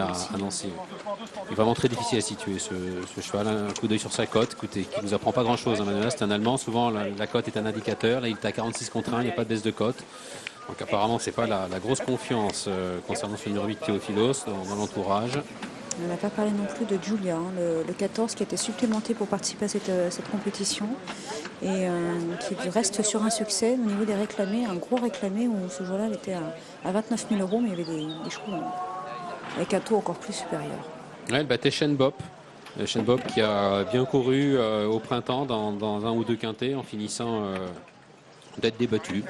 à Nancy. Il est vraiment très difficile à situer ce cheval. Un coup d'œil sur sa cote, écoutez, qui ne nous apprend pas grand chose. Manuela, c'est un Allemand, souvent la cote est un indicateur. Là, il est à 46 contre 1, il n'y a pas de baisse de cote. Donc apparemment, c'est pas la grosse confiance concernant ce numéro 8 Théophilos dans l'entourage. On n'a pas parlé non plus de Giulia, hein, le 14 qui a été supplémenté pour participer à cette compétition et qui reste sur un succès au niveau des réclamés, un gros réclamé où ce jour-là il était à 29 000 €, mais il y avait des chevaux avec un taux encore plus supérieur. Ouais, elle battait Shenbop. Shenbop qui a bien couru au printemps dans un ou deux quintés en finissant d'être débattu.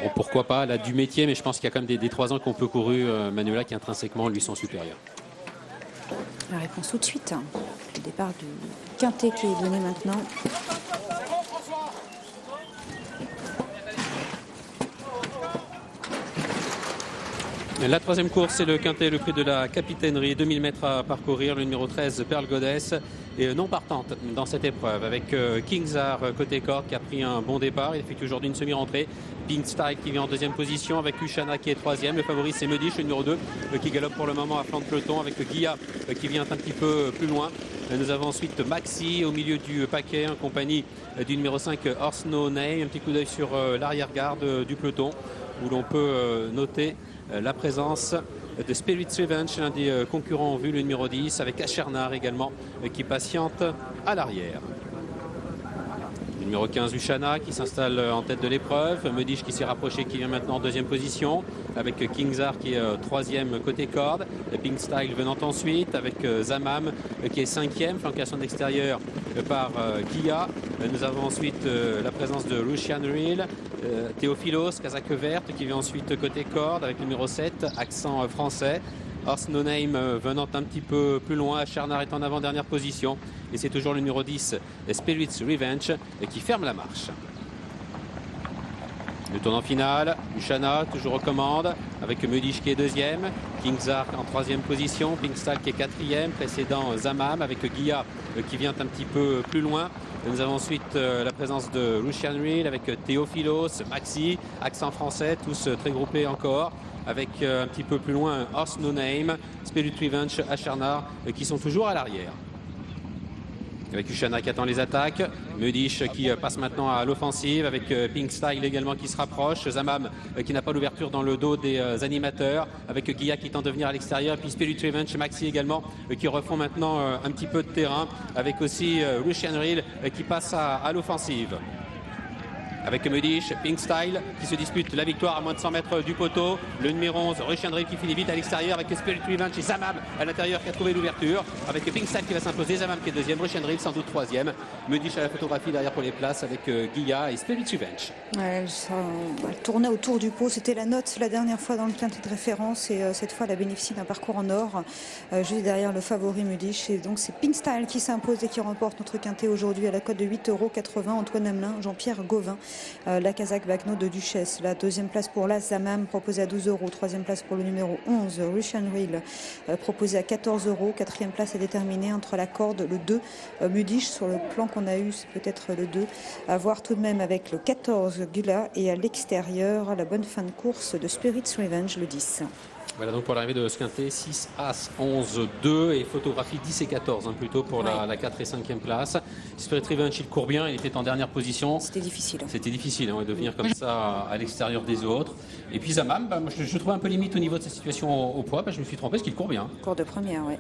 Bon, pourquoi pas, elle a du métier, mais je pense qu'il y a quand même des 3 ans qu'on peut courir Manuela qui intrinsèquement lui sont supérieurs. La réponse tout de suite. Le départ du quintet qui est donné maintenant. La troisième course, c'est le quintet, le prix de la capitainerie, 2000 mètres à parcourir, le numéro 13, Pearl Goddess, et non partante dans cette épreuve, avec Kingzar côté corde qui a pris un bon départ, il effectue aujourd'hui une semi-rentrée, Pink Style qui vient en deuxième position, avec Ushana qui est troisième, le favori c'est Medish, le numéro 2, qui galope pour le moment à flanc de peloton, avec Guilla qui vient un petit peu plus loin. Nous avons ensuite Maxi au milieu du paquet, en compagnie du numéro 5, Horse No Name, un petit coup d'œil sur l'arrière-garde du peloton, où l'on peut noter la présence de Spirit's Revenge, l'un des concurrents en vue, le numéro 10, avec Achernar également qui patiente à l'arrière. Le numéro 15, Ushana qui s'installe en tête de l'épreuve, Medish qui s'est rapproché, qui vient maintenant en deuxième position, avec Kingzar qui est troisième côté corde, Pink Style venant ensuite, avec Zamam qui est cinquième, flanqué à son extérieur par Guilla. Nous avons ensuite la présence de Russian Reel, Théophilos, casaque verte, qui vient ensuite côté corde, avec le numéro 7, accent français. Horse No Name venant un petit peu plus loin, Charnard est en avant-dernière position. Et c'est toujours le numéro 10, Spirit's Revenge, qui ferme la marche. Le tournant final, Ushana toujours aux commandes, avec Medish qui est deuxième, Kingzar en troisième position, Pinkstall qui est quatrième, précédant Zamam, avec Guilla qui vient un petit peu plus loin. Nous avons ensuite la présence de Russian Reel, avec Théophilos, Maxi, accent français, tous très groupés encore, avec un petit peu plus loin Horse No Name, Spirit Revenge, Acharnar, qui sont toujours à l'arrière. Avec Ushana qui attend les attaques, Medish qui passe maintenant à l'offensive, avec Pink Style également qui se rapproche, Zamam qui n'a pas l'ouverture dans le dos des animateurs, avec Guilla qui tente de venir à l'extérieur, et puis Spirit Revenge, Maxi également qui refont maintenant un petit peu de terrain, avec aussi Russian Reel qui passe à l'offensive. Avec Medish, Pink Style qui se dispute la victoire à moins de 100 mètres du poteau. Le numéro 11, Russian Reel qui finit vite à l'extérieur, avec Spirit Revenge et Zamam à l'intérieur qui a trouvé l'ouverture. Avec Pink Style qui va s'imposer, Zamam qui est deuxième, Russian Reel sans doute troisième. Medish à la photographie derrière pour les places, avec Guilla et Spirit Revenge. Ouais, elle tournait autour du pot, c'était la note la dernière fois dans le quintet de référence, et cette fois elle a bénéficié d'un parcours en or, juste derrière le favori Medish. Et donc c'est Pink Style qui s'impose et qui remporte notre quintet aujourd'hui à la cote de 8,80 €. Antoine Hamelin, Jean-Pierre Gauvin, la Kazakh Bagno de Duchesse. La deuxième place pour la Zamam, proposée à 12 €. Troisième place pour le numéro 11, Russian Reel, proposé à 14 €. Quatrième place est déterminée entre la corde, le 2, Medish. Sur le plan qu'on a eu, c'est peut-être le 2. À voir tout de même avec le 14, Guilla, et à l'extérieur, la bonne fin de course de Spirit's Revenge, le 10. Voilà donc pour l'arrivée de ce quintet, 6, As, 11, 2 et photographie 10 et 14 plutôt pour la 4 et 5e place. Spirit Revenge, il court bien, il était en dernière position. C'était difficile. C'était difficile de venir comme ça à l'extérieur des autres. Et puis Zamam, moi, je trouvais un peu limite au niveau de sa situation au poids. Je me suis trompé parce qu'il court bien. Cours de première, oui.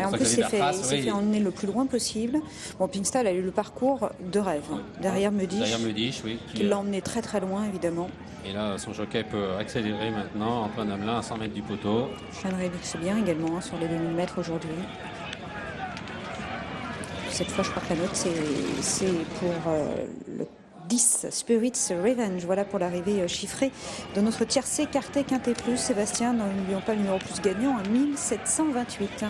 En plus, il s'est fait emmener le plus loin possible. Bon, Pinkstall a eu le parcours de rêve. Derrière Medish. Derrière Medish, oui. Qui l'a emmené très très loin, évidemment. Et là, son jockey peut accélérer maintenant. Antoine Hamelin à 100 mètres du poteau. Russian Reel, c'est bien également sur les 2000 mètres aujourd'hui. Cette fois, je crois que la note, c'est pour le 10, Spirit's Revenge. Voilà pour l'arrivée chiffrée de notre tiercé quartet quintet plus. Sébastien, n'oublions pas le numéro plus gagnant, 1728.